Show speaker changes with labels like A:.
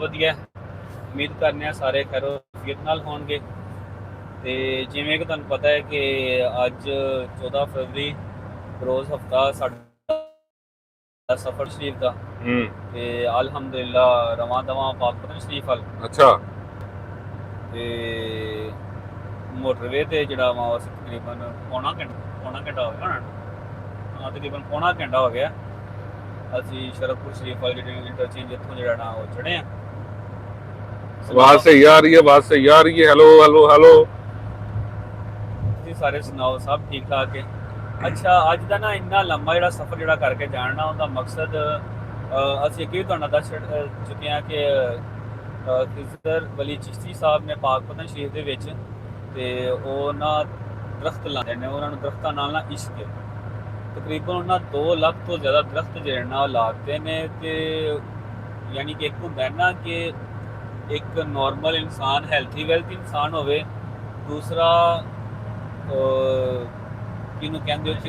A: ਵਧੀਆ। ਉਮੀਦ ਕਰਨੇ ਆ ਸਾਰੇ ਖੈਰੋ ਅਫੀਅਤ ਨਾਲ ਹੋਣਗੇ। ਤੇ ਜਿਵੇਂ ਕਿ ਤੁਹਾਨੂੰ ਪਤਾ ਹੈ ਕਿ ਅੱਜ 14 ਫਰਵਰੀ ਰੋਜ਼ ਹਫਤਾ ਸਾਡਾ ਸਫਰ ਸ਼ਰੀਫ ਦਾ ਤੇ ਅਲਹਮਦੁਲਿਲਾ ਰਵਾਂ ਦਵਾਂ ਪਾਕ ਸ਼ਰੀਫ ਵੱਲ।
B: ਅੱਛਾ।
A: ਤੇ ਮੋਟਰਵੇ ਤੇ ਜਿਹੜਾ ਵਾ ਉਸ ਤਕਰੀਬਨ ਪੌਣਾ ਘੰਟਾ ਹੋ ਗਿਆ ਨਾ, ਤਕਰੀਬਨ ਪੌਣਾ ਘੰਟਾ ਹੋ ਗਿਆ। ਅਸੀਂ ਸ਼ਰਫਪੁਰ ਸ਼ਰੀਫ ਵਾਲ ਜਿਹੜੇ ਇੰਟਰਚੇਂਜ ਇੱਥੋਂ ਜਿਹੜਾ ਨਾ ਉਹ ਚੜ੍ਹੇ ਆ।
B: ਆਵਾਜ਼ ਸਹੀ ਆ ਰਹੀ ਹੈ, ਆਵਾਜ਼ ਸਹੀ ਆ ਰਹੀ ਹੈ। Hello hello hello.
A: ਤੁਸੀਂ ਸਾਰੇ ਸੁਣਾਓ, ਸਭ ਠੀਕ ਠਾਕ ਹੈ? ਅੱਛਾ, ਅੱਜ ਦਾ ਨਾ ਇੰਨਾ ਲੰਮਾ ਜਿਹੜਾ ਸਫ਼ਰ ਜਿਹੜਾ ਕਰਕੇ ਜਾਣਾ, ਉਹਦਾ ਮਕਸਦ ਅਸੀਂ ਅੱਗੇ ਵੀ ਤੁਹਾਨੂੰ ਦੱਸ ਚੁੱਕੇ ਹਾਂ ਕਿ ਖਿਜ਼ਰ ਵਲੀ ਚਿਸ਼ਤੀ ਸਾਹਿਬ ਨੇ ਪਾਕ ਪਤਨ ਸ਼ਰੀਫ ਦੇ ਵਿੱਚ ਤੇ ਉਹ ਨਾ ਦਰਖਤ ਲਾਉਂਦੇ ਨੇ, ਉਹਨਾਂ ਨੂੰ ਦਰਖਤਾਂ ਨਾਲ ਨਾ ਇਸ਼ਕ ਹੈ। ਤਕਰੀਬਨ ਉਹਨਾਂ 2 ਲੱਖ ਤੋਂ ਜ਼ਿਆਦਾ ਦਰਖਤ ਜਿਹੜੇ ਨਾ ਲਾਤੇ ਨੇ। ਤੇ ਯਾਨੀ ਕਿ ਇੱਕ ਹੁੰਦਾ ਨਾ ਕਿ ਇੱਕ ਨੋਰਮਲ ਇਨਸਾਨ ਹੈਲਥੀ ਵੈਲਥੀ ਇਨਸਾਨ ਹੋਵੇ, ਦੂਸਰਾ ਕਿਹਨੂੰ ਕਹਿੰਦੇ ਹੋ